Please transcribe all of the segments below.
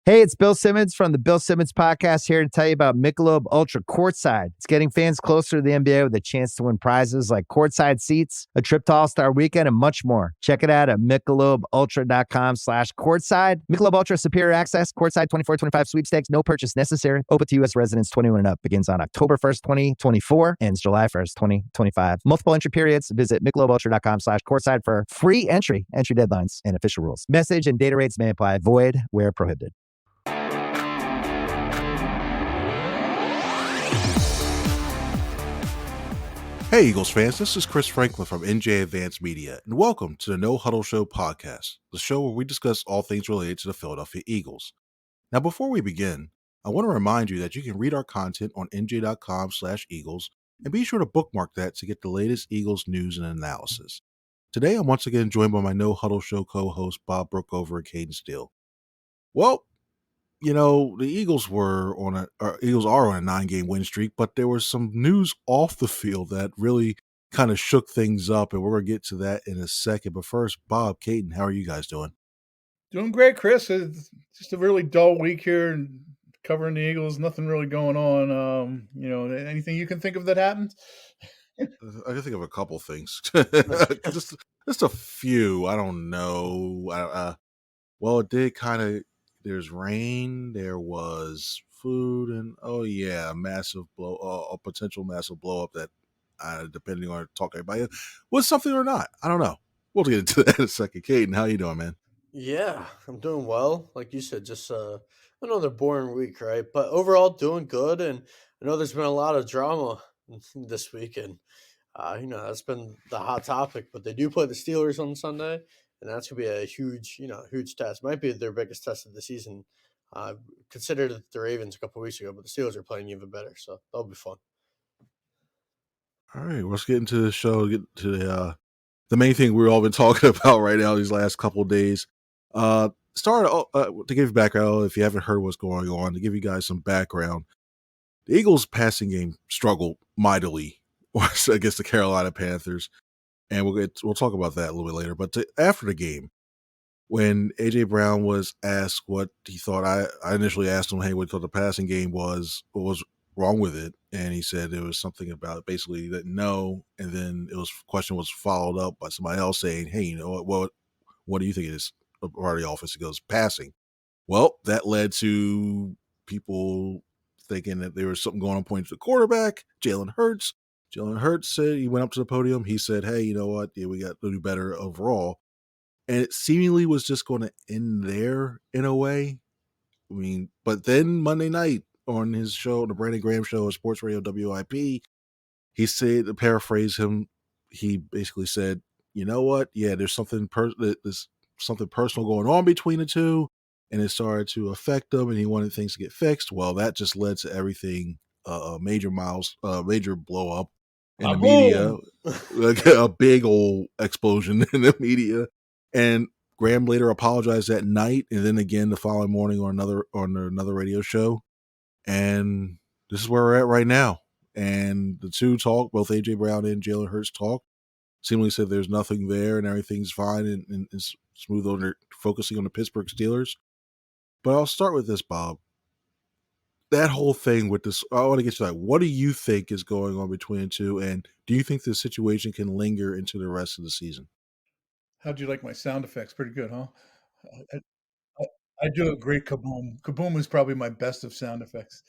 Hey, it's Bill Simmons from the Bill Simmons Podcast here to tell you about Michelob Ultra Courtside. It's getting fans closer to the NBA with a chance to win prizes like courtside seats, a trip to All-Star Weekend, and much more. Check it out at MichelobUltra.com/courtside. Michelob Ultra Superior Access, Courtside 24-25 sweepstakes, no purchase necessary. Open to U.S. residents 21 and up. Begins on October 1st, 2024, ends July 1st, 2025. Multiple entry periods. Visit MichelobUltra.com/courtside for free entry deadlines, and official rules. Message and data rates may apply. Void where prohibited. Hey, Eagles fans, this is Chris Franklin from NJ Advanced Media, and welcome to the No-Huddle Show podcast, the show where we discuss all things related to the Philadelphia Eagles. Now, before we begin, I want to remind you that you can read our content on NJ.com/Eagles, and be sure to bookmark that to get the latest Eagles news and analysis. Today, I'm once again joined by my No-Huddle Show co-host Bob Brookover and Cayden Steele. Well, you know, the Eagles are on a 9-game win streak, but there was some news off the field that really kind of shook things up, and we're going to get to that in a second. But first, Bob, Cayden, how are you guys doing? Doing great, Chris. It's just a really dull week here and covering the Eagles. Nothing really going on. Anything you can think of that happened? I can think of a couple things. just a few. I don't know. Well, it did kind of. There's rain. There was food, and a potential massive blow up that, depending on talk everybody, was something or not. I don't know. We'll get into that in a second. Cayden, how you doing, man? Yeah, I'm doing well. Like you said, just another boring week, right? But overall, doing good. And I know there's been a lot of drama this week, and that's been the hot topic. But they do play the Steelers on Sunday, and that's gonna be a huge test. Might be their biggest test of the season. Considered the Ravens a couple weeks ago, but the Steelers are playing even better, so that'll be fun. All right, let's get into the show. Get to the main thing we've all been talking about right now these last couple of days. To give you background, if you haven't heard what's going on, to give you guys some background, the Eagles' passing game struggled mightily against the Carolina Panthers, and we'll talk about that a little bit later. But after the game, when AJ Brown was asked what he thought, I initially asked him, "Hey, what he thought the passing game was? What was wrong with it?" And he said there was something about it, basically that no, and then question was followed up by somebody else saying, "Hey, you know what do you think it is a part of the offense?" It goes passing. Well, that led to people thinking that there was something going on pointing to the quarterback, Jalen Hurts. Jalen Hurts said, he went up to the podium. He said, "Hey, you know what? Yeah, we got to do better overall." And it seemingly was just going to end there in a way. I mean, but then Monday night on his show, the Brandon Graham show on Sports Radio WIP, he said, to paraphrase him, he basically said, "You know what? Yeah, there's something personal going on between the two, and it started to affect him, and he wanted things to get fixed." Well, that just led to everything, major blow up in the media, like a big old explosion in the media. And Graham later apologized that night, and then again the following morning on another radio show. And this is where we're at right now. And the two talk, both AJ Brown and Jalen Hurts talk, seemingly said there's nothing there and everything's fine and is smooth on focusing on the Pittsburgh Steelers. But I'll start with this, Bob. That whole thing with this, I want to get to that. What do you think is going on between the two, and do you think the situation can linger into the rest of the season? How'd you like my sound effects? Pretty good, huh? I do a great kaboom. Kaboom is probably my best of sound effects.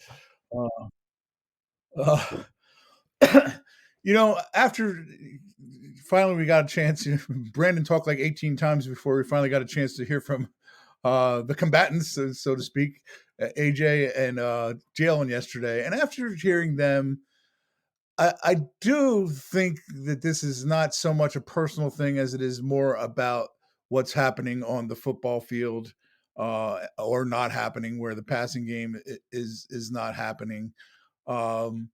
Uh, after finally we got a chance, Brandon talked like 18 times before we finally got a chance to hear from the combatants, so to speak, AJ and Jalen yesterday. And after hearing them, I do think that this is not so much a personal thing as it is more about what's happening on the football field or not happening, where the passing game is not happening. And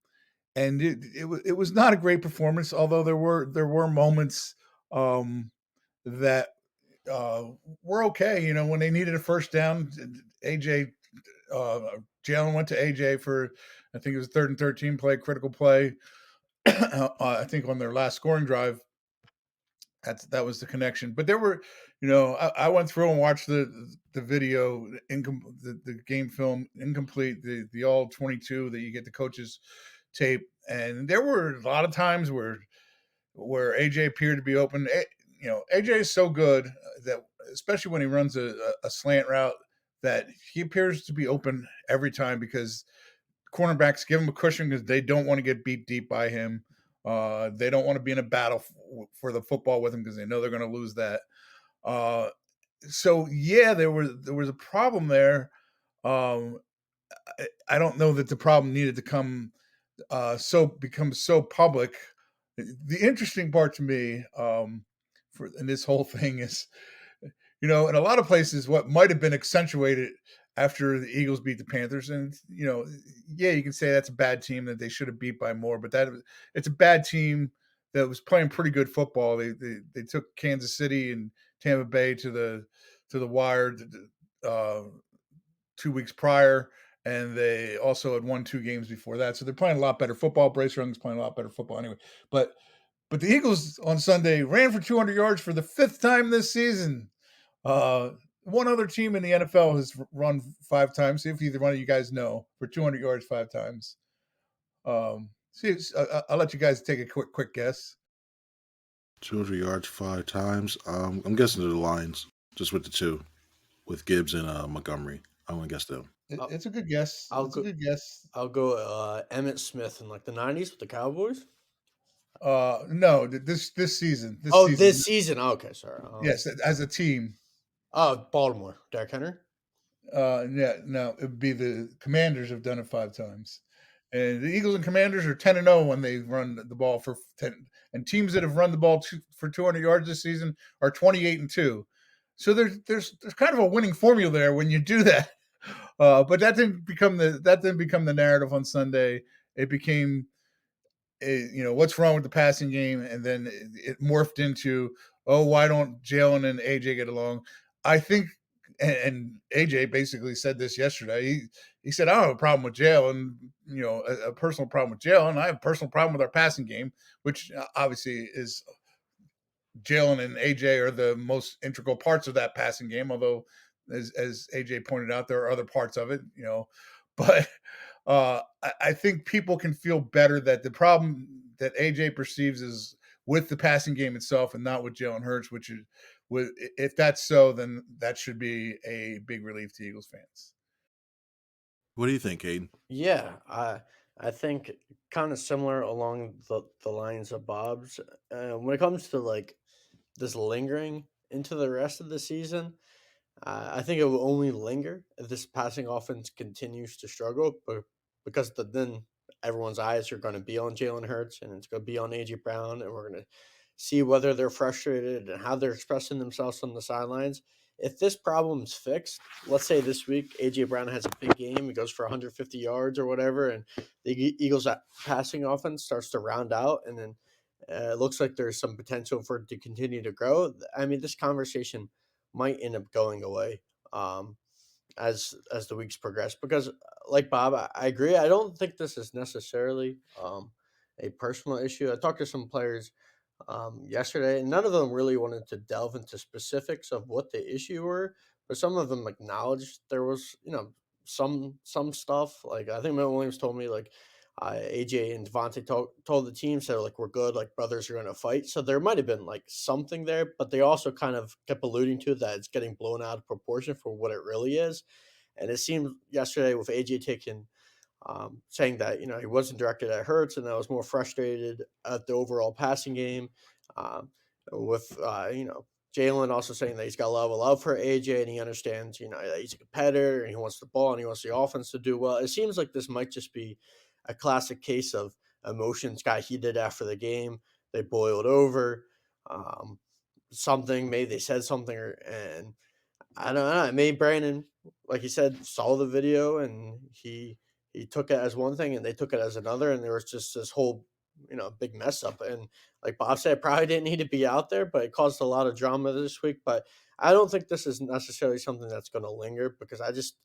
it was not a great performance, although there were moments that were okay. When they needed a first down, AJ Jalen went to AJ for, I think it was 3rd and 13 play, critical play. I think on their last scoring drive, that was the connection. But there were I went through and watched the video, the game film incomplete, the all 22 that you get the coaches tape, and there were a lot of times where AJ appeared to be open. AJ is so good that, especially when he runs a slant route, that he appears to be open every time because cornerbacks give him a cushion because they don't want to get beat deep by him. They don't want to be in a battle for the football with him because they know they're going to lose that. So yeah, there was a problem there. I don't know that the problem needed to become so public. The interesting part to me, in this whole thing is, in a lot of places, what might have been accentuated after the Eagles beat the Panthers, and yeah, you can say that's a bad team that they should have beat by more, but it's a bad team that was playing pretty good football. They took Kansas City and Tampa Bay to the wire 2 weeks prior, and they also had won 2 games before that. So they're playing a lot better football. Bryce Young's playing a lot better football anyway. But the Eagles on Sunday ran for 200 yards for the 5th time this season. One other team in the NFL has run 5 times. See if either one of you guys know, for 200 yards 5 times. I'll let you guys take a quick guess. 200 yards 5 times. I'm guessing the Lions, just with the two, with Gibbs and Montgomery. I'm gonna guess them. It's a good guess. A good guess. I'll go Emmett Smith in like the 90s with the Cowboys. No, this season. This season. Oh, okay, sorry. Yes, as a team. Baltimore. Derrick Henry. Yeah, no, it would be the Commanders have done it 5 times, and the Eagles and Commanders are 10-0 when they run the ball for 10. And teams that have run the ball for 200 yards this season are 28-2. So there's kind of a winning formula there when you do that. But that didn't become the narrative on Sunday. It became, what's wrong with the passing game, and then it morphed into, why don't Jalen and AJ get along? I think, and AJ basically said this yesterday. He said, I don't have a problem with Jalen, a personal problem with Jalen. I have a personal problem with our passing game, which obviously is Jalen and AJ are the most integral parts of that passing game. Although, as AJ pointed out, there are other parts of it, but I think people can feel better that the problem that AJ perceives is with the passing game itself and not with Jalen Hurts, which is, if that's so, then that should be a big relief to Eagles fans. What do you think, Cayden? Yeah, I think kind of similar along the lines of Bob's. When it comes to like this lingering into the rest of the season, I think it will only linger if this passing offense continues to struggle, but because then everyone's eyes are going to be on Jalen Hurts and it's going to be on AJ Brown, and we're going to see whether they're frustrated and how they're expressing themselves on the sidelines. If this problem's fixed, let's say this week AJ Brown has a big game, he goes for 150 yards or whatever, and the Eagles' passing offense starts to round out, and then it looks like there's some potential for it to continue to grow. I mean, this conversation might end up going away as the weeks progress, because like Bob, I agree. I don't think this is necessarily a personal issue. I talked to some players yesterday, and none of them really wanted to delve into specifics of what the issue were, but some of them acknowledged there was, some stuff. Like I think Matt Williams told me like AJ and Devontae told the team, said like, we're good, like brothers are going to fight. So there might have been like something there, but they also kind of kept alluding to that it's getting blown out of proportion for what it really is. And it seemed yesterday with AJ taking saying that he wasn't directed at Hurts, and that was more frustrated at the overall passing game. With Jalen also saying that he's got a lot of love for AJ, and he understands that he's a competitor and he wants the ball and he wants the offense to do well. It seems like this might just be a classic case of emotions got heated after the game. They boiled over. Maybe they said something, and I don't know. Maybe Brandon, like he said, saw the video and he took it as one thing and they took it as another, and there was just this whole big mess up. And like Bob said, probably didn't need to be out there, but it caused a lot of drama this week. But I don't think this is necessarily something that's going to linger, because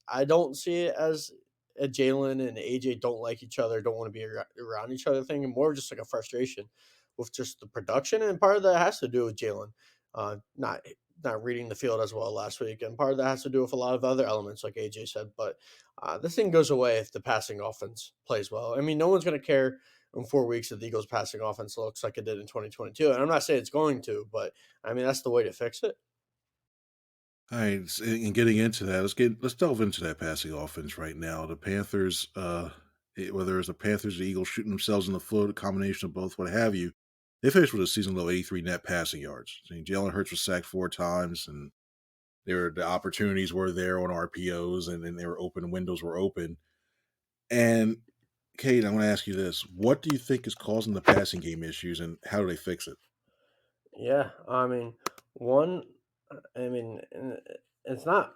I don't see it as a Jalen and AJ don't like each other, don't want to be around each other thing, and more just like a frustration with just the production. And part of that has to do with Jalen not not reading the field as well last week, and part of that has to do with a lot of other elements, like AJ said. But this thing goes away if the passing offense plays well. I mean, no one's going to care in 4 weeks if the Eagles' passing offense looks like it did in 2022, and I'm not saying it's going to, but I mean that's the way to fix it. All right, and getting into that, let's delve into that passing offense right now. The Panthers, whether it's the Panthers or the Eagles shooting themselves in the foot, a combination of both, what have you, they finished with a season low 83 net passing yards. I mean, Jalen Hurts was sacked 4 times, and the opportunities were there on RPOs, and then they were open, windows were open. And Kate, I want to ask you this: what do you think is causing the passing game issues, and how do they fix it? Yeah, I mean, one, I mean, and it's not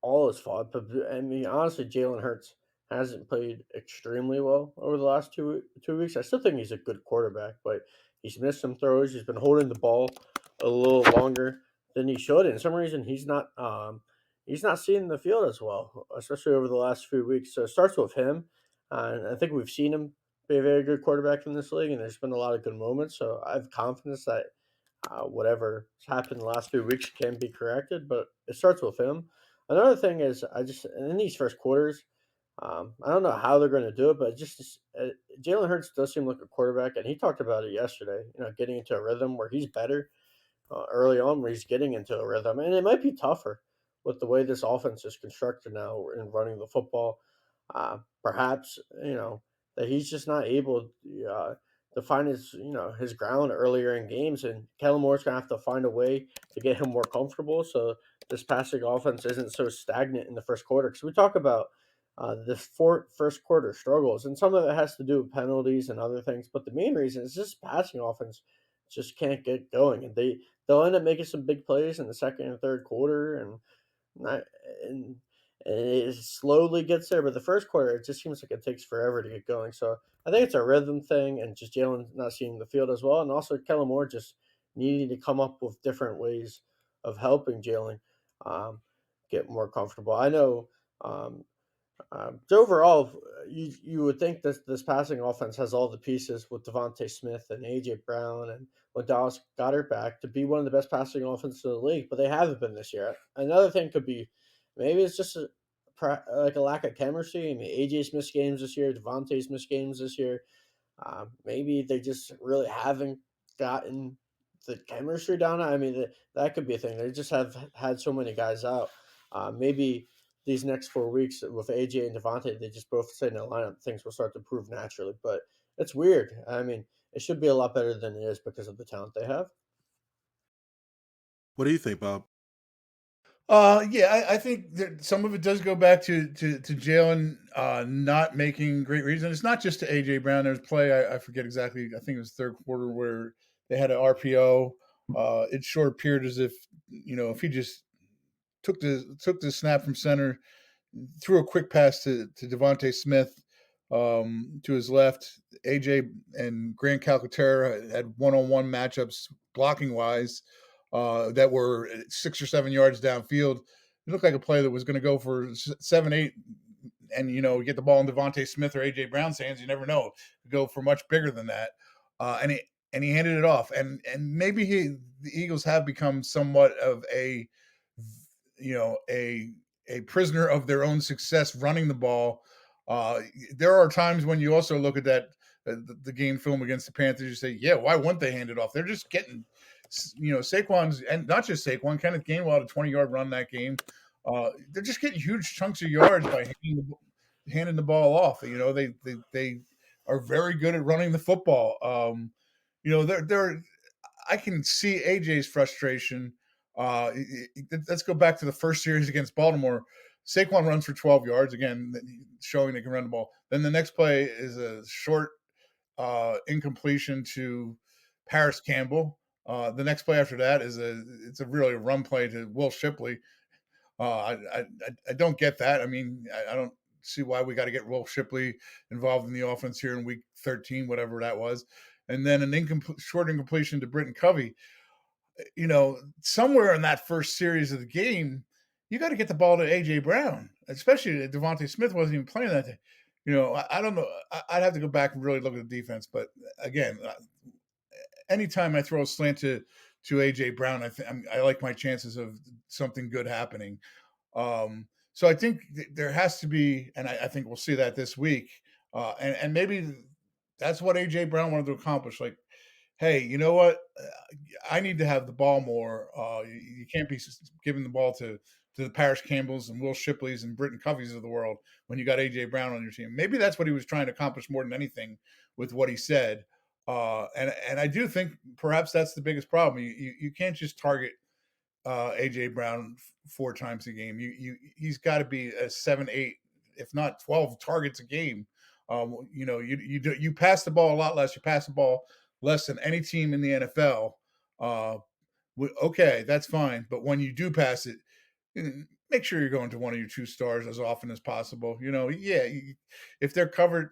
all his fault, but I mean, honestly, Jalen Hurts hasn't played extremely well over the last 2 weeks. I still think he's a good quarterback, but he's missed some throws. He's been holding the ball a little longer than he should, and for some reason, he's not seeing the field as well, especially over the last few weeks. So it starts with him, and I think we've seen him be a very good quarterback in this league, and there's been a lot of good moments. So I have confidence that whatever happened the last few weeks can be corrected, but it starts with him. Another thing is, I just in these first quarters, I don't know how they're going to do it, but Jalen Hurts does seem like a quarterback, and he talked about it yesterday. You know, getting into a rhythm where he's better early on, where he's getting into a rhythm, and it might be tougher with the way this offense is constructed now in running the football. Perhaps that he's just not able to find his ground earlier in games, and Kellen Moore's gonna have to find a way to get him more comfortable, so this passing offense isn't so stagnant in the first quarter. Because we talk about first quarter struggles, and some of it has to do with penalties and other things, but the main reason is this passing offense just can't get going, and they'll end up making some big plays in the second and third quarter, not, and it slowly gets there. But the first quarter, it just seems like it takes forever to get going. So I think it's a rhythm thing, and just Jalen not seeing the field as well, and also Kellen Moore just needing to come up with different ways of helping Jalen um, get more comfortable. I know. So overall, you would think this passing offense has all the pieces with Devontae Smith and AJ Brown and with Dallas Goddard back to be one of the best passing offenses in the league, but they haven't been this year. Another thing could be maybe it's just like a lack of chemistry. I mean, AJ's missed games this year, Devontae's missed games this year. Maybe they just really haven't gotten the chemistry down. I mean, that could be a thing. They just have had so many guys out. Maybe these next 4 weeks with AJ and Devontae, they just both stay in the lineup. Things will start to prove naturally. But it's weird. I mean, it should be a lot better than it is because of the talent they have. What do you think, Bob? Yeah, I think that some of it does go back to Jalen not making great reads, and it's not just to AJ Brown. There's play I forget exactly. I think it was third quarter where they had an RPO. It sure appeared as if if he just took the snap from center, threw a quick pass to Devontae Smith to his left. AJ and Grant Calcaterra had one-on-one matchups blocking wise that were 6 or 7 yards downfield. It looked like a play that was going to go for 7, 8, and get the ball in Devontae Smith or AJ Brown's hands. You never know. Go for much bigger than that, and he handed it off. And maybe the Eagles have become somewhat of a a prisoner of their own success running the ball. There are times when you also look at that the game film against the Panthers. You say, yeah, why wouldn't they hand it off? They're just getting, Saquon's, and not just Saquon. Kenneth Gainwell had a 20-yard run that game. They're just getting huge chunks of yards by handing the ball off. They are very good at running the football. They're I can see AJ's frustration. Let's go back to the first series against Baltimore. Saquon runs for 12 yards, again, showing they can run the ball. Then the next play is a short incompletion to Paris Campbell. The next play after that is it's a really run play to Will Shipley. I don't get that. I mean, I don't see why we got to get Will Shipley involved in the offense here in week 13, whatever that was. And then an short incompletion to Britton Covey. Somewhere in that first series of the game, you got to get the ball to AJ Brown, especially Devontae Smith wasn't even playing that day. I don't know. I'd have to go back and really look at the defense. But again, anytime I throw a slant to AJ Brown, I like my chances of something good happening. So I think there has to be, and I think we'll see that this week. And maybe that's what AJ Brown wanted to accomplish. Like, hey, you know what? I need to have the ball more. You can't be giving the ball to the Paris Campbells and Will Shipleys and Britton Coveys of the world when you got AJ Brown on your team. Maybe that's what he was trying to accomplish more than anything with what he said. And I do think perhaps that's the biggest problem. You can't just target AJ Brown 4 times a game. He's got to be a 7, 8, if not 12 targets a game. You pass the ball a lot less. You pass the ball less than any team in the NFL. Okay, that's fine. But when you do pass it, make sure you're going to one of your 2 stars as often as possible. If they're covered,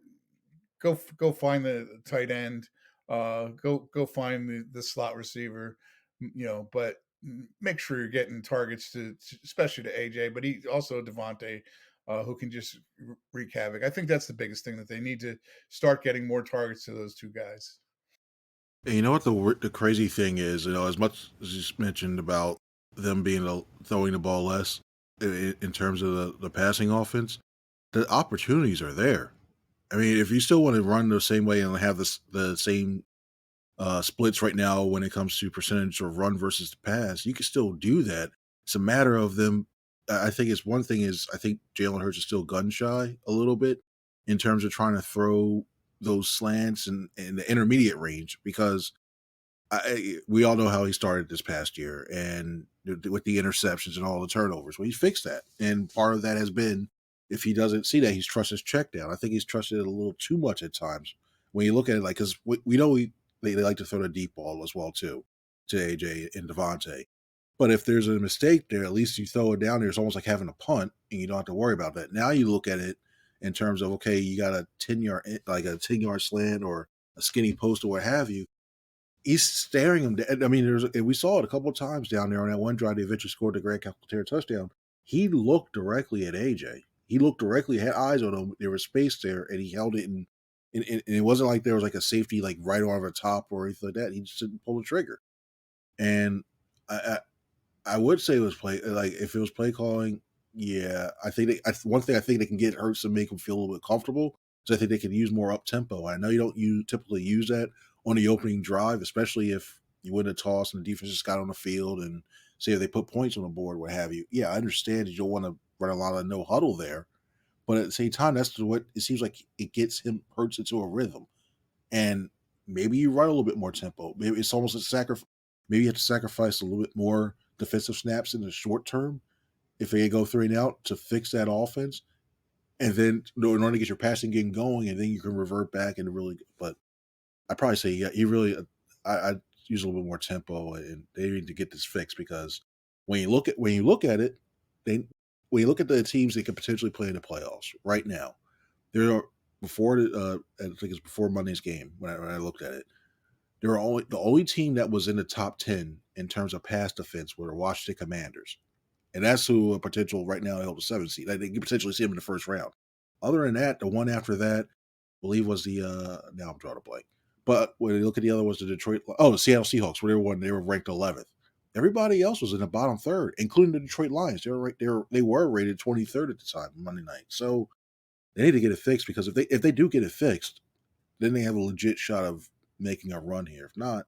go find the tight end. Go find the slot receiver. But make sure you're getting targets to especially to AJ, but he also Devontae, who can just wreak havoc. I think that's the biggest thing, that they need to start getting more targets to those 2 guys. And you know what the crazy thing is? As much as you mentioned about them throwing the ball less in terms of the passing offense, the opportunities are there. I mean, if you still want to run the same way and have the same splits right now when it comes to percentage of run versus the pass, you can still do that. It's a matter of them. I think one thing is I think Jalen Hurts is still gun shy a little bit in terms of trying to throw those slants and the intermediate range, because we all know how he started this past year and with the interceptions and all the turnovers. Well, he's fixed that, and part of that has been, if he doesn't see that, he's trusted his check down. I think he's trusted it a little too much at times when you look at it, like, because we know they like to throw the deep ball as well too to AJ and Devontae. But if there's a mistake there, at least you throw it down there. It's almost like having a punt, and you don't have to worry about that. Now you look at it in terms of, okay, you got a 10-yard slant or a skinny post or what have you. He's staring him down. I mean, we saw it a couple of times down there on that one drive. They eventually scored the Grant Calcaterra touchdown. He looked directly at AJ. He looked directly, had eyes on him. There was space there, and he held it in. And it wasn't like there was like a safety like right on the top or anything like that. He just didn't pull the trigger. And I would say it was play, like if it was play calling, yeah. I think one thing I think they can get Hurts to make him feel a little bit comfortable is I think they can use more up tempo. I know you don't typically use that on the opening drive, especially if you win a toss and the defense just got on the field and say if they put points on the board, what have you. Yeah, I understand that you don't want to run a lot of no huddle there, but at the same time, that's what it seems like it gets Hurts into a rhythm. And maybe you run a little bit more tempo. Maybe it's almost a sacrifice. Maybe you have to sacrifice a little bit more defensive snaps in the short term if they go 3 and out to fix that offense. And then in order to get your passing game going, and then you can revert back and really. But I'd probably say, yeah, I'd use a little bit more tempo, and they need to get this fixed, because when you look at it, when you look at the teams that could potentially play in the playoffs right now, there are I think it's before Monday's game when I looked at it, there are the only team that was in the top 10 in terms of pass defense were the Washington Commanders. And that's who a potential right now held the 7th seed. They could potentially see them in the first round. Other than that, the one after that, I believe was the now I'm drawing a blank. But when you look at the other was the the Seattle Seahawks, where they were ranked 11th. Everybody else was in the bottom third, including the Detroit Lions. They were rated 23rd at the time Monday night. So they need to get it fixed, because if they do get it fixed, then they have a legit shot of making a run here. If not,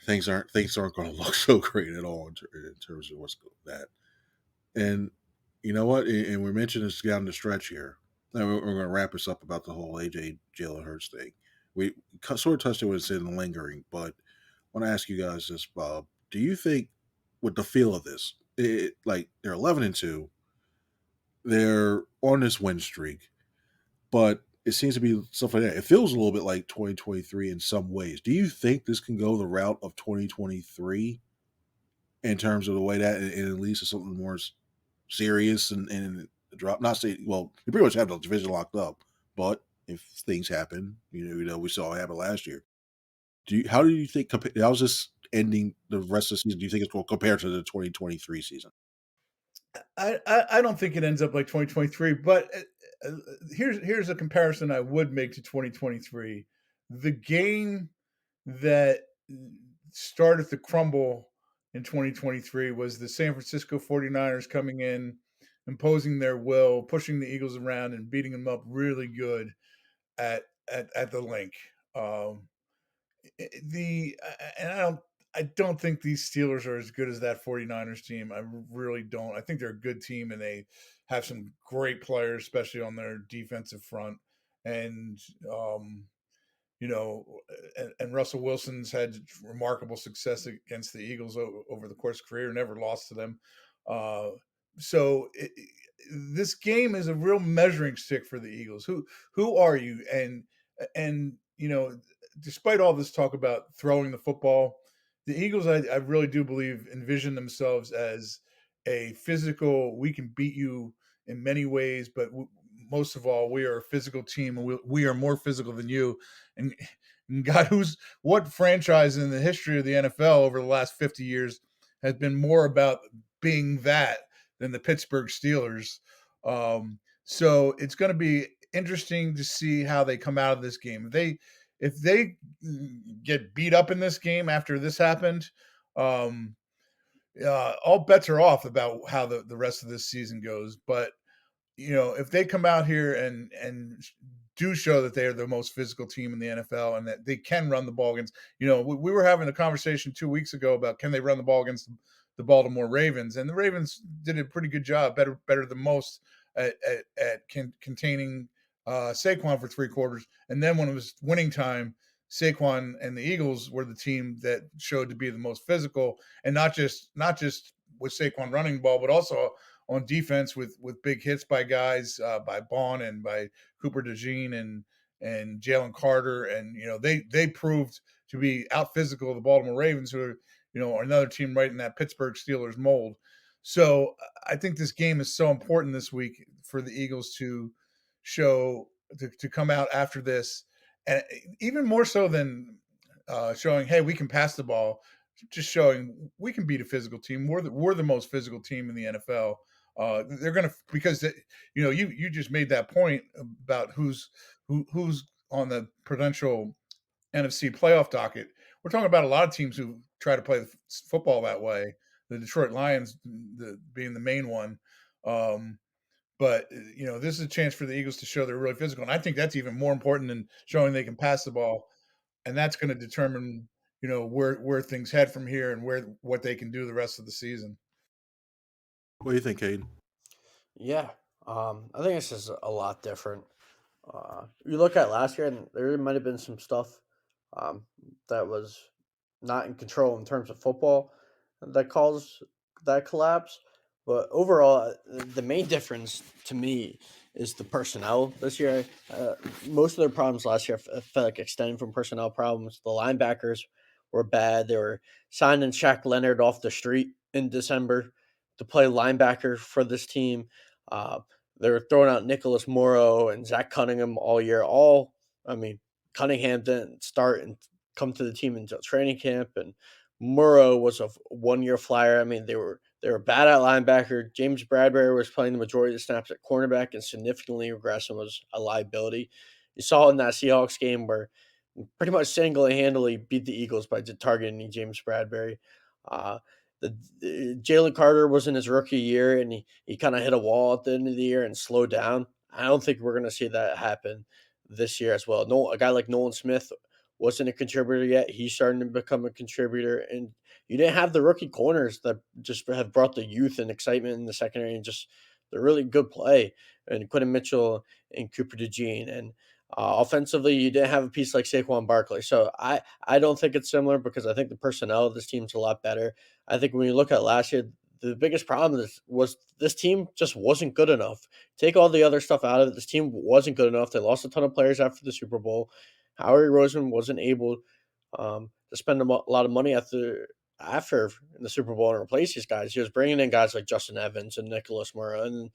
things aren't going to look so great at all in terms of what's that. And you know what? And we mentioned this down the stretch here. And we're going to wrap this up about the whole AJ Jalen Hurts thing. We sort of touched it when it's in lingering, but I want to ask you guys this, Bob. Do you think, with the feel of this, like they're 11-2, they're on this win streak, but it seems to be stuff like that. It feels a little bit like 2023 in some ways. Do you think this can go the route of 2023 in terms of the way that it at least is something more serious and drop? Not say, well, you pretty much have the division locked up, but if things happen, we saw it happen last year. How do you think? How's this ending the rest of the season? Do you think it's going to compare to the 2023 season? I don't think it ends up like 2023, but here's a comparison I would make to 2023. The game that started to crumble in 2023 was the San Francisco 49ers coming in, imposing their will, pushing the Eagles around and beating them up really good at at the link. Um, the and I don't think these Steelers are as good as that 49ers team. I really don't. I think they're a good team and they have some great players, especially on their defensive front. And you know, and Russell Wilson's had remarkable success against the Eagles over the course of career, never lost to them. Uh, so this game is a real measuring stick for the Eagles. Who are you? And you know, despite all this talk about throwing the football, the Eagles, I really do believe, envision themselves as a physical. We can beat you in many ways, but most of all, we are a physical team, and we are more physical than you. And God, what franchise in the history of the NFL over the last 50 years has been more about being that than the Pittsburgh Steelers? So it's going to be interesting to see how they come out of this game. If they get beat up in this game after this happened, um, all bets are off about how the rest of this season goes. But you know, if they come out here and do show that they are the most physical team in the NFL and that they can run the ball against, you know, we were having a conversation 2 weeks ago about can they run the ball against the Baltimore Ravens, and the Ravens did a pretty good job, better than most at containing Saquon for 3 quarters, and then when it was winning time, Saquon and the Eagles were the team that showed to be the most physical, and not just with Saquon running the ball, but also on defense with big hits by guys by Bond and by Cooper DeJean and Jalen Carter, and you know they proved to be out physical the Baltimore Ravens, who are another team right in that Pittsburgh Steelers mold. So I think this game is so important this week for the Eagles to show to come out after this, and even more so than showing, hey, we can pass the ball, just showing we can beat a physical team. We're the most physical team in the NFL. They're gonna because you just made that point about who's on the potential NFC playoff docket. We're talking about a lot of teams who try to play the football that way. The Detroit Lions being the main one. But this is a chance for the Eagles to show they're really physical, and I think that's even more important than showing they can pass the ball, and that's going to determine where things head from here and what they can do the rest of the season. What do you think, Cayden? Yeah, I think it's just a lot different. You look at last year, and there might have been some stuff um, that was not in control in terms of football that caused that collapse. But overall, the main difference to me is the personnel this year. Most of their problems last year felt like extending from personnel problems. The linebackers were bad. They were signing Shaq Leonard off the street in December to play linebacker for this team. Uh, they were throwing out Nicholas Morrow and Zach Cunningham all year. I mean, Cunningham didn't start and come to the team until training camp, and Morrow was a 1 year flyer. I mean, they were bad at linebacker. James Bradbury was playing the majority of the snaps at cornerback and significantly regressed and was a liability. You saw in that Seahawks game where pretty much single-handedly beat the Eagles by targeting James Bradbury. Uh, the Jalen Carter was in his rookie year, and he kind of hit a wall at the end of the year and slowed down. I don't think we're going to see that happen this year as well. No, a guy like Nolan Smith wasn't a contributor yet. He's starting to become a contributor, and you didn't have the rookie corners that just have brought the youth and excitement in the secondary and just the really good play. And Quentin Mitchell and Cooper DeJean, and offensively, you didn't have a piece like Saquon Barkley. So I don't think it's similar because I think the personnel of this team's a lot better. I think when you look at last year, the biggest problem was this team just wasn't good enough. Take all the other stuff out of it. This team wasn't good enough. They lost a ton of players after the Super Bowl. Howie Roseman wasn't able to spend a lot of money after in the Super Bowl and replace these guys. He was bringing in guys like Justin Evans and Nicholas Murrow, and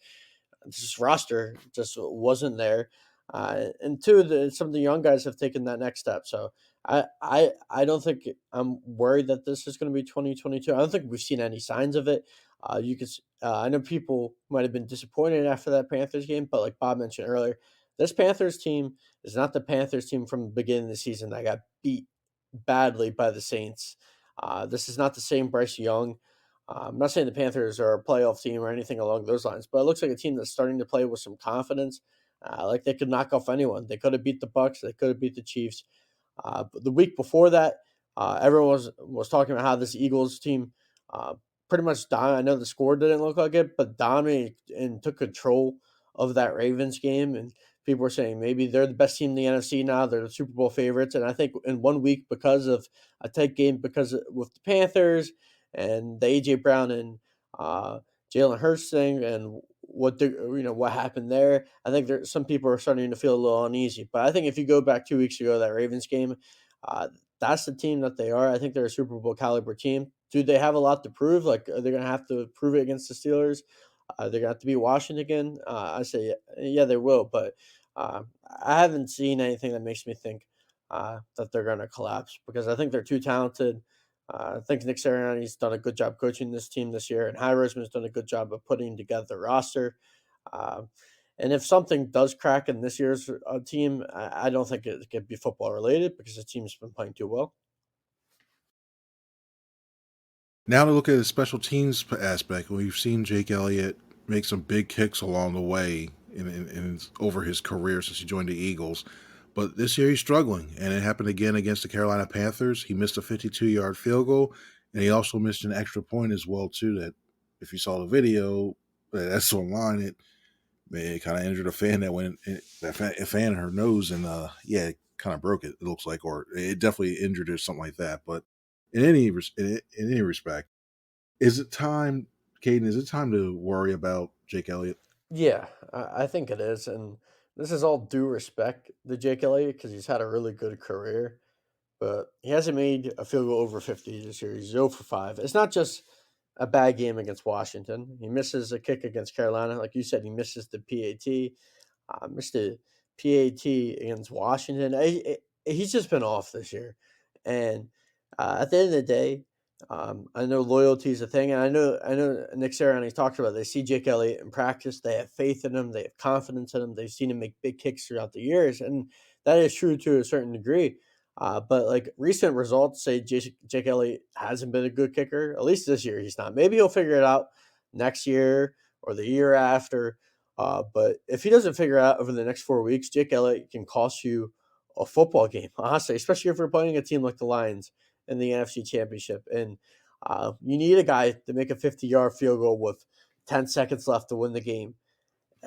this roster just wasn't there. And two, some of the young guys have taken that next step. So I don't think I'm worried that this is going to be 2022. I don't think we've seen any signs of it. I know people might have been disappointed after that Panthers game, but like Bob mentioned earlier, this Panthers team is not the Panthers team from the beginning of the season that got beat badly by the Saints. This is not the same Bryce Young. I'm not saying the Panthers are a playoff team or anything along those lines, but it looks like a team that's starting to play with some confidence. Like they could knock off anyone. They could have beat the Bucks. They could have beat the Chiefs. But the week before that, everyone was talking about how this Eagles team uh, pretty much dominated. I know the score didn't look like it, but dominated and took control of that Ravens game. And people were saying maybe they're the best team in the NFC now. They're the Super Bowl favorites. And I think in 1 week, because of a tight game, with the Panthers and the AJ Brown and Jalen Hurts thing and what happened there, I think some people are starting to feel a little uneasy. But I think if you go back 2 weeks ago, that Ravens game, uh, that's the team that they are. I think they're a Super Bowl caliber team. Do they have a lot to prove? Like, are they going to have to prove it against the Steelers? They're going to have to beat Washington again. I say, yeah, they will. But uh, I haven't seen anything that makes me think that they're going to collapse, because I think they're too talented. I think Nick Sirianni's done a good job coaching this team this year, and High Roseman's done a good job of putting together the roster. Uh, and if something does crack in this year's team, I don't think it could be football related, because the team's been playing too well. Now to look at the special teams aspect, we've seen Jake Elliott make some big kicks along the way over his career since he joined the Eagles. But this year he's struggling, and it happened again against the Carolina Panthers. He missed a 52-yard field goal, and he also missed an extra point as well, too, that if you saw the video that's online, it kind of injured a fan a fan in her nose, and it kind of broke it, it looks like, or it definitely injured it, something like that. But in any respect, is it time, Cayden, is it time to worry about Jake Elliott? Yeah, I think it is. And this is all due respect to Jake Elliott, because he's had a really good career, but he hasn't made a field goal over 50 this year. He's 0 for 5. It's not just a bad game against Washington. He misses a kick against Carolina. Like you said, he misses the PAT. Missed the PAT against Washington. He's just been off this year. And at the end of the day, I know loyalty is a thing, and I know Nick Sirianni talked about it. They see Jake Elliott in practice. They have faith in him. They have confidence in him. They've seen him make big kicks throughout the years, and that is true to a certain degree. But like recent results say Jake Elliott hasn't been a good kicker. At least this year he's not. Maybe he'll figure it out next year or the year after. But if he doesn't figure it out over the next 4 weeks, Jake Elliott can cost you a football game, honestly, especially if you're playing a team like the Lions in the NFC Championship. And you need a guy to make a 50-yard field goal with 10 seconds left to win the game.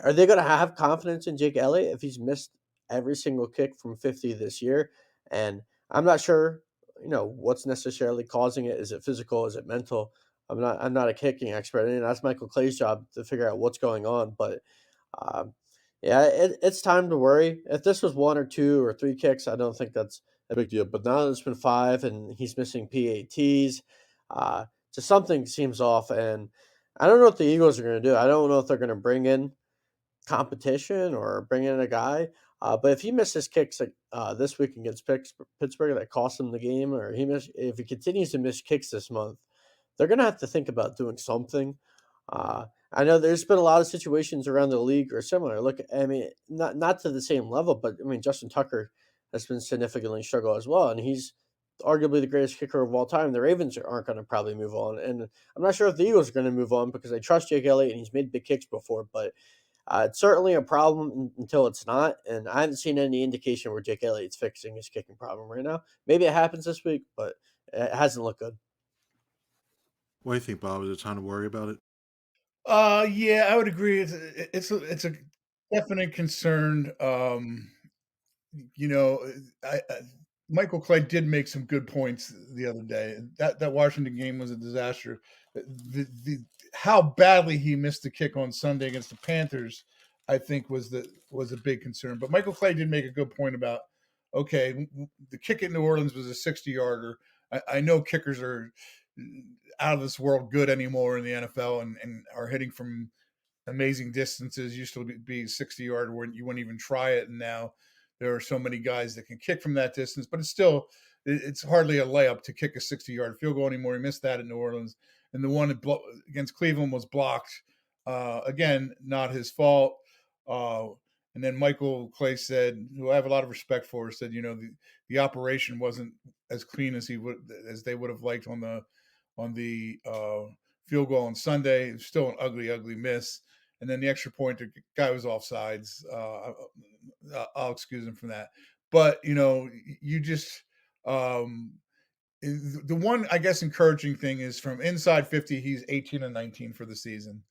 Are they going to have confidence in Jake Elliott if he's missed every single kick from 50 this year? And I'm not sure, what's necessarily causing it. Is it physical? Is it mental? I'm not a kicking expert, and that's Michael Clay's job to figure out what's going on. But um, yeah, it's time to worry. If this was 1 or 2 or 3 kicks, I don't think that's a big deal. But now that it's been 5 and he's missing PATs, just something seems off. And I don't know what the Eagles are going to do. I don't know if they're going to bring in competition or bring in a guy. But if he misses kicks like this week against Pittsburgh that cost him the game, or if he continues to miss kicks this month, they're going to have to think about doing something. I know there's been a lot of situations around the league or similar. Look, I mean, not to the same level, but I mean, Justin Tucker has been significantly struggle as well, and he's arguably the greatest kicker of all time. The Ravens aren't going to probably move on, and I'm not sure if the Eagles are going to move on, because they trust Jake Elliott and he's made big kicks before, but it's certainly a problem until it's not, and I haven't seen any indication where Jake Elliott's fixing his kicking problem right now. Maybe it happens this week, but it hasn't looked good. What do you think, Bob? Is it time to worry about it? Yeah, I would agree. It's a definite concern. You know, I Michael Clay did make some good points the other day. That Washington game was a disaster. The how badly he missed the kick on Sunday against the Panthers, I think was a big concern. But Michael Clay did make a good point about, okay, the kick in New Orleans was a 60-yarder. I know kickers are out of this world good anymore in the NFL and are hitting from amazing distances. Used to be 60-yard where you wouldn't even try it, and now there are so many guys that can kick from that distance. But it's hardly a layup to kick a 60-yard field goal anymore. He missed that in New Orleans, and the one against Cleveland was blocked. Again, not his fault. And then Michael Clay said, who I have a lot of respect for, said, the operation wasn't as clean as they would have liked on the field goal on Sunday. It was still an ugly, ugly miss. And then the extra point, the guy was offsides. I'll excuse him from that. But you just the one, I guess, encouraging thing is from inside 50, he's 18 and 19 for the season.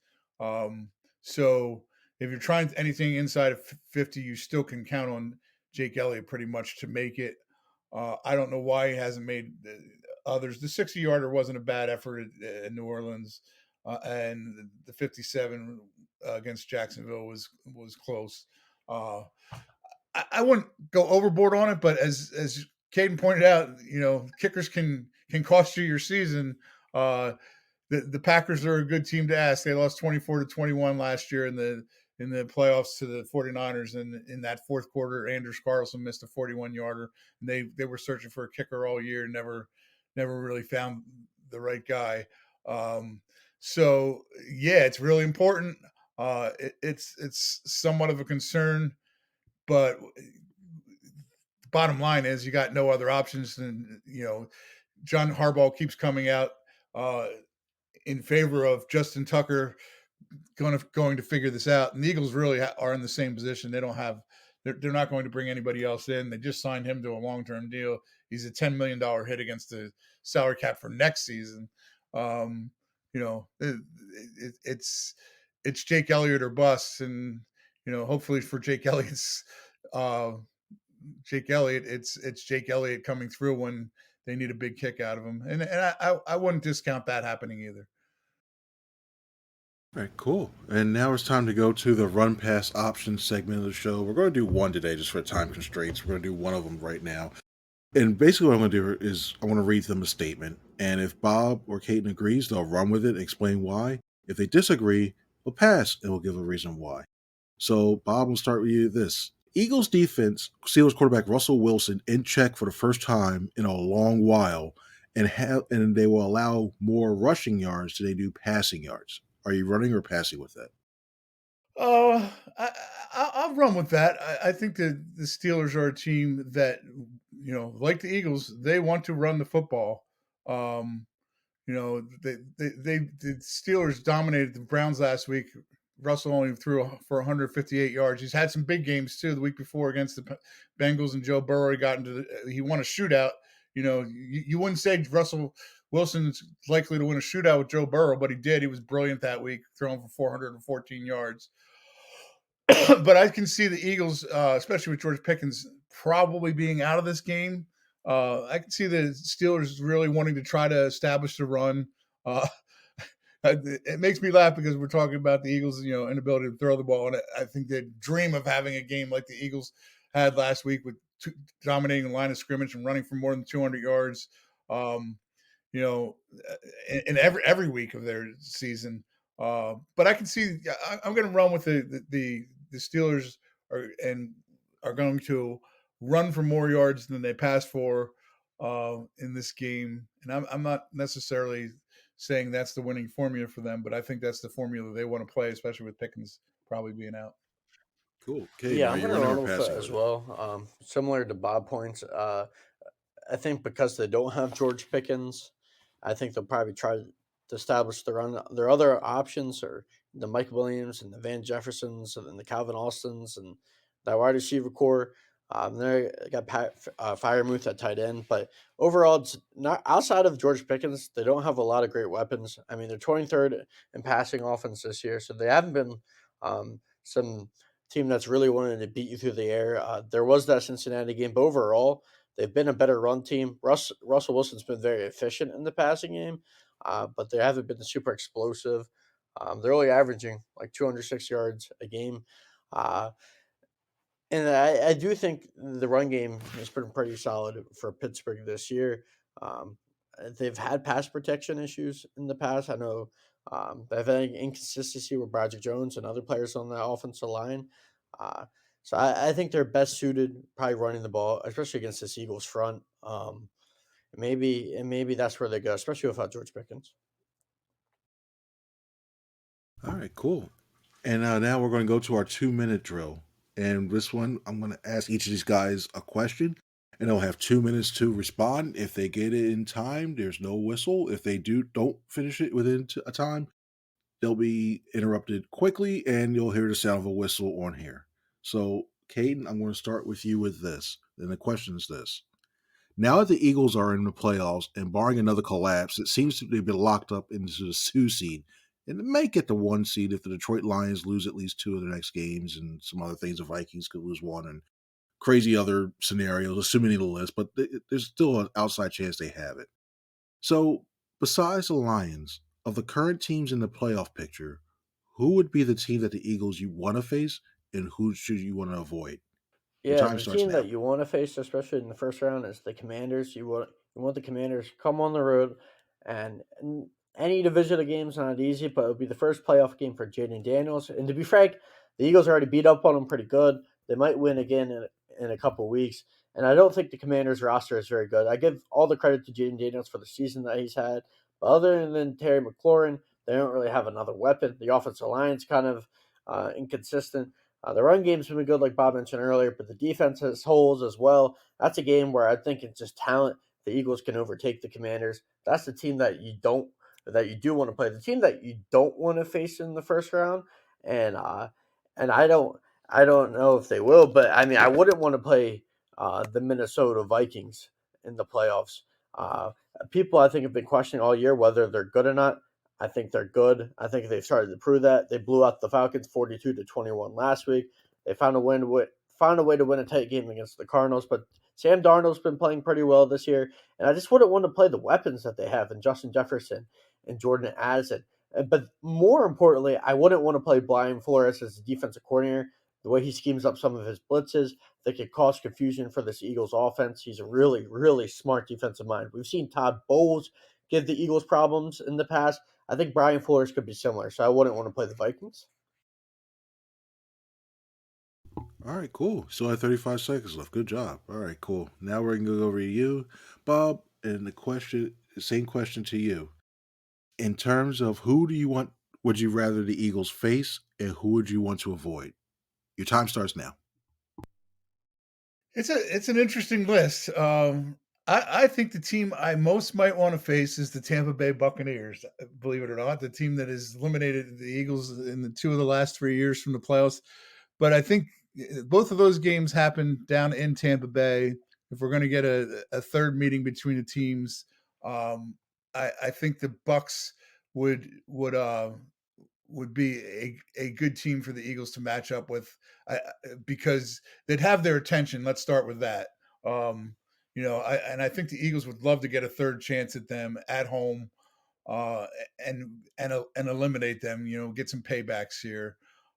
So if you're trying anything inside of 50, you still can count on Jake Elliott pretty much to make it. I don't know why he hasn't made others. The 60-yarder wasn't a bad effort in New Orleans, and the 57 against Jacksonville was close. I wouldn't go overboard on it, but as Cayden pointed out, kickers can cost you your season. The Packers are a good team to ask. They lost 24-21 last year in the playoffs to the 49ers, and in that fourth quarter, Anders Carlson missed a 41-yarder. And they were searching for a kicker all year, and never really found the right guy. So yeah, it's really important. It's somewhat of a concern, but the bottom line is you got no other options. And John Harbaugh keeps coming out in favor of Justin Tucker going to figure this out. And the Eagles really are in the same position. They don't have, they're not going to bring anybody else in. They just signed him to a long-term deal. He's a $10 million hit against the salary cap for next season. It's Jake Elliott or bust. And, hopefully for Jake Elliott's it's Jake Elliott coming through when they need a big kick out of him. And I wouldn't discount that happening either. All right, cool. And now it's time to go to the run pass options segment of the show. We're going to do one today just for time constraints. We're going to do one of them right now. And basically what I'm going to do is I want to read them a statement. And if Bob or Cayden agrees, they'll run with it, explain why. If they disagree, we'll pass and we'll give a reason why. So Bob, will start with you this. Eagles defense, Steelers quarterback Russell Wilson in check for the first time in a long while, and they will allow more rushing yards than they do passing yards. Are you running or passing with that? I'll run with that. I think that the Steelers are a team that, like the Eagles, they want to run the football. The Steelers dominated the Browns last week. Russell only threw for 158 yards. He's had some big games too. The week before against the Bengals and Joe Burrow, he won a shootout. You wouldn't say Russell Wilson's likely to win a shootout with Joe Burrow, but he did. He was brilliant that week, throwing for 414 yards. But I can see the Eagles, especially with George Pickens, probably being out of this game. I can see the Steelers really wanting to try to establish the run. It makes me laugh because we're talking about the Eagles, inability to throw the ball. And I think they dream of having a game like the Eagles had last week with dominating the line of scrimmage and running for more than 200 yards, in every week of their season. But I can see I'm going to run with the Steelers are going to run for more yards than they pass for in this game. And I'm not necessarily saying that's the winning formula for them, but I think that's the formula they want to play, especially with Pickens probably being out. Cool. Okay, Yeah, are I'm you going to running run or with it passing as with it? well. Similar to Bob points, I think because they don't have George Pickens, I think they'll probably try to establish their other options are the Mike Williams and the Van Jeffersons and then the Calvin Austins and that wide receiver core. They got Firemouth at tight end, but overall, it's not outside of George Pickens. They don't have a lot of great weapons. I mean, they're 23rd in passing offense this year, so they haven't been some team that's really wanted to beat you through the air. There was that Cincinnati game, but overall, they've been a better run team. Russell Wilson's been very efficient in the passing game, but they haven't been super explosive. They're only averaging like 206 yards a game. And I do think the run game has been pretty solid for Pittsburgh this year. Um, they've had pass protection issues in the past. I know they've had inconsistency with Broderick Jones and other players on the offensive line. So I think they're best suited probably running the ball, especially against this Eagles front. Maybe that's where they go, especially without George Pickens. All right, cool. And now we're going to go to our 2-minute drill. And this one, I'm going to ask each of these guys a question, and they'll have 2 minutes to respond. If they get it in time, there's no whistle. If they don't finish it within a time, they'll be interrupted quickly, and you'll hear the sound of a whistle on here. So, Cayden, I'm going to start with you with this. And the question is this. Now that the Eagles are in the playoffs and barring another collapse, it seems to have been locked up into the 2 seed. And it may get the 1 seed if the Detroit Lions lose at least 2 of their next games and some other things. The Vikings could lose 1 and crazy other scenarios, assuming the list, but there's still an outside chance they have it. So, besides the Lions, of the current teams in the playoff picture, who would be the team that the Eagles you want to face and who should you want to avoid? Your Yeah, time the starts team now. that you want to face, especially in the first round, is the Commanders. You want the Commanders to come on the road, and any division of games not easy, but it would be the first playoff game for Jaden Daniels. And to be frank, the Eagles already beat up on them pretty good. They might win again in a couple weeks, and I don't think the Commanders roster is very good. I give all the credit to Jaden Daniels for the season that he's had, but other than Terry McLaurin, they don't really have another weapon. The offensive line's kind of inconsistent. The run game's been good, like Bob mentioned earlier, but the defense has holes as well. That's a game where I think it's just talent. The Eagles can overtake the Commanders. That's the team that you do want to play. The team that you don't want to face in the first round, and I don't know if they will, but I mean I wouldn't want to play the Minnesota Vikings in the playoffs. Uh, People I think have been questioning all year whether they're good or not. I think they're good. I think they've started to prove that. They blew out the Falcons 42-21 last week. They found a way to win a tight game against the Cardinals, but Sam Darnold's been playing pretty well this year, and I just wouldn't want to play the weapons that they have in Justin Jefferson and Jordan Addison. But more importantly, I wouldn't want to play Brian Flores as a defensive coordinator. The way he schemes up some of his blitzes that could cause confusion for this Eagles offense. He's a really, really smart defensive mind. We've seen Todd Bowles give the Eagles problems in the past. I think Brian Flores could be similar, so I wouldn't want to play the Vikings. All right, cool. Still have 35 seconds left. Good job. All right, cool. Now we're going to go over to you, Bob, and same question to you. In terms of who do you want, would you rather the Eagles face and who would you want to avoid? Your time starts now. It's an interesting list. I think the team I most might want to face is the Tampa Bay Buccaneers. Believe it or not, the team that has eliminated the Eagles in the 2 of the last 3 years from the playoffs. But I think both of those games happen down in Tampa Bay. If we're going to get a third meeting between the teams, I think the Bucks would be a good team for the Eagles to match up with, because they'd have their attention. Let's start with that. I think the Eagles would love to get a third chance at them at home, uh, and eliminate them. Get some paybacks here.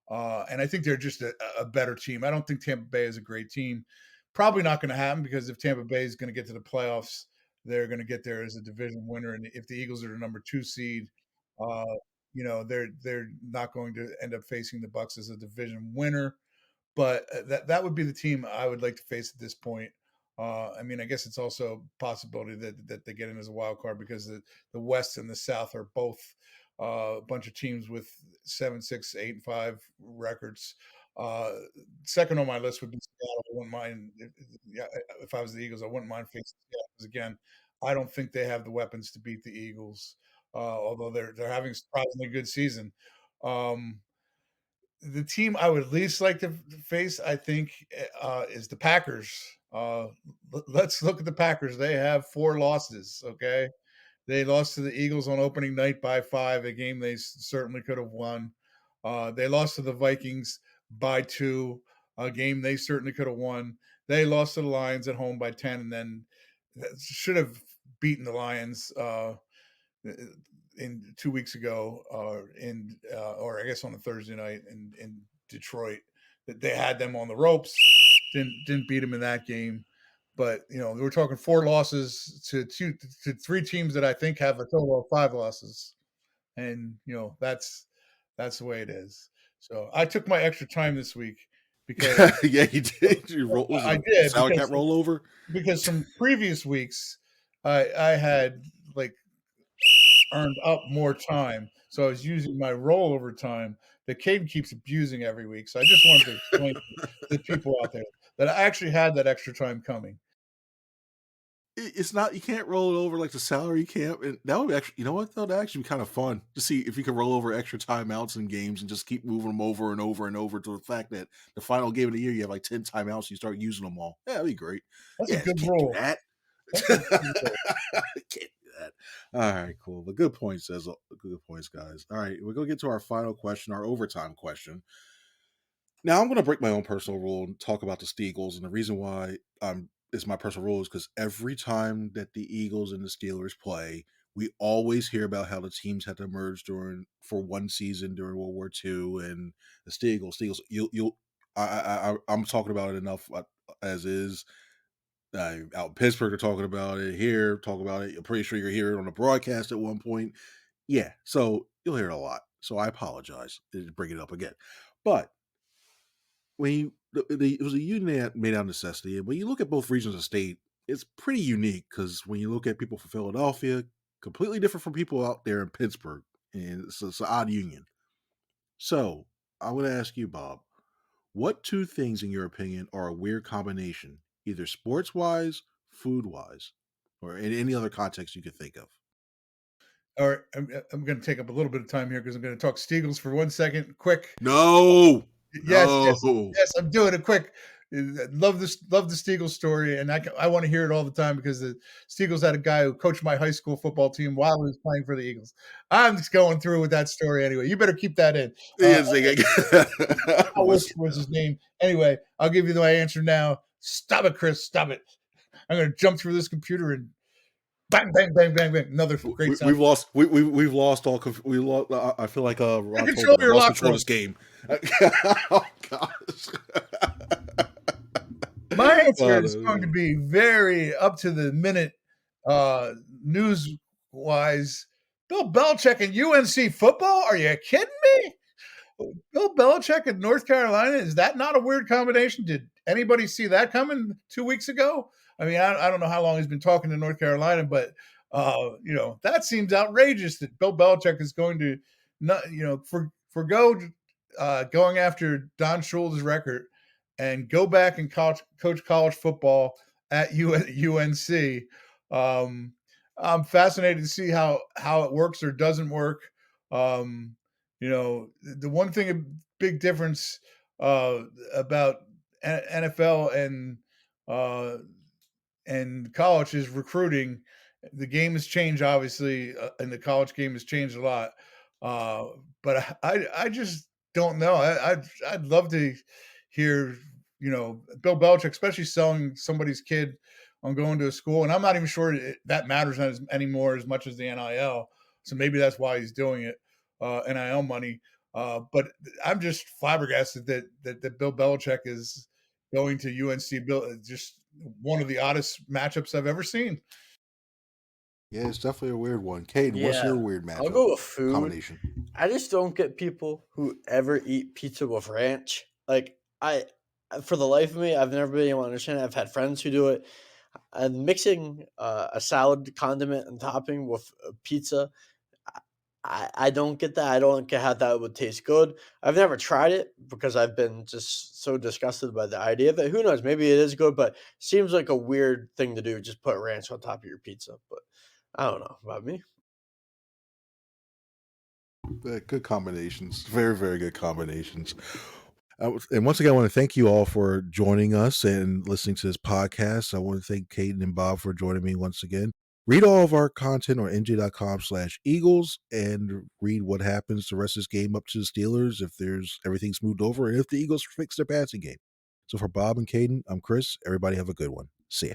And I think they're just a better team. I don't think Tampa Bay is a great team. Probably not going to happen, because if Tampa Bay is going to get to the playoffs, they're going to get there as a division winner. And if the Eagles are the number 2 seed, uh, they're not going to end up facing the Bucks as a division winner. But that would be the team I would like to face at this point. I guess it's also a possibility that they get in as a wild card, because the West and the South are both a bunch of teams with 7-6, 8-5 records. Uh, Second on my list would be Seattle. I wouldn't mind if I was the Eagles. I wouldn't mind facing Seattle, because again, I don't think they have the weapons to beat the Eagles. Although they're having a surprisingly good season. Um, the team I would least like to face, I think, is the Packers. Let's look at the Packers. They have 4 losses. Okay, they lost to the Eagles on opening night by 5, a game they certainly could have won. They lost to the Vikings by 2, a game they certainly could have won. They lost to the Lions at home by 10, and then should have beaten the Lions in 2 weeks ago, or I guess on a Thursday night in Detroit. That they had them on the ropes, didn't beat them in that game. But we're talking 4 losses to 3 teams that I think have a total of 5 losses, and that's the way it is. So I took my extra time this week because Yeah, you did. Was I it a did salad cap rollover? because some previous weeks I had like earned up more time, so I was using my rollover time that Cayden keeps abusing every week. So I just wanted to explain to the people out there that I actually had that extra time coming. It's not, you can't roll it over like the salary cap, and that would be actually, you know what though, that actually be kind of fun to see if you can roll over extra timeouts in games and just keep moving them over and over and over, to the fact that the final game of the year you have like 10 timeouts and you start using them all. Yeah, that'd be great. That's Yeah, a good can't rule. do that. That's a good rule. Can't do that. All right, cool. But good points, good points, guys. All right, we're gonna get to our final question, our overtime question. Now I'm gonna break my own personal rule and talk about the Steagles, and the reason why it's my personal rule is because every time that the Eagles and the Steelers play, we always hear about how the teams had to merge for one season during World War II, and the Steagles. I'm talking about it enough as is. Out in Pittsburgh, they're talking about it. Here, talk about it. I'm pretty sure you're hearing it on a broadcast at one point. Yeah, so you'll hear it a lot. So I apologize to bring it up again, but it was a union made out of necessity, and when you look at both regions of the state, it's pretty unique because when you look at people from Philadelphia, completely different from people out there in Pittsburgh, and it's an odd union. So I'm going to ask you, Bob, what two things, in your opinion, are a weird combination, either sports-wise, food-wise, or in any other context you could think of? All right, I'm going to take up a little bit of time here because I'm going to talk Steagles for 1 second. Quick. No. Yes, I'm doing it quick. Love the Steagles story, and I want to hear it all the time because the Steagles had a guy who coached my high school football team while he was playing for the Eagles. I'm just going through with that story anyway. You better keep that in. What's his name? Anyway, I'll give you my answer now. Stop it, Chris. Stop it. I'm going to jump through this computer and bang, bang, bang, bang, bang. Another great sound. We've lost all. We lost. I feel like Ron control your lost locker control room. of this game. Oh gosh. My answer is going to be very up to the minute, news wise. Bill Belichick and UNC football? Are you kidding me? Bill Belichick in North Carolina, is that not a weird combination? Did anybody see that coming 2 weeks ago? I mean, I don't know how long he's been talking to North Carolina, but that seems outrageous that Bill Belichick is going to not, forgo going after Don Shula's record and go back and coach college football at UNC. I'm fascinated to see how it works or doesn't work. The one thing, a big difference about NFL and college is recruiting. The game has changed, obviously, and the college game has changed a lot. But I just don't know. I'd love to hear, Bill Belichick, especially selling somebody's kid on going to a school, and I'm not even sure that matters anymore as much as the NIL. So maybe that's why he's doing it, NIL money. But I'm just flabbergasted that Bill Belichick is going to UNC. Just one of the oddest matchups I've ever seen. Yeah, it's definitely a weird one. Cayden, what's your weird matchup? I'll go with food. Combination. I just don't get people who ever eat pizza with ranch. Like, for the life of me, I've never been able to understand it. I've had friends who do it. And mixing a salad condiment and topping with pizza, I don't get that. I don't get how that would taste good. I've never tried it because I've been just so disgusted by the idea of it. Who knows? Maybe it is good, but seems like a weird thing to do. Just put ranch on top of your pizza. But I don't know about me. Good combinations. Very, very good combinations. And once again, I want to thank you all for joining us and listening to this podcast. I want to thank Cayden and Bob for joining me once again. Read all of our content on NJ.com/Eagles and read what happens the rest of this game up to the Steelers, if everything's moved over, and if the Eagles fix their passing game. So for Bob and Cayden, I'm Chris. Everybody have a good one. See ya.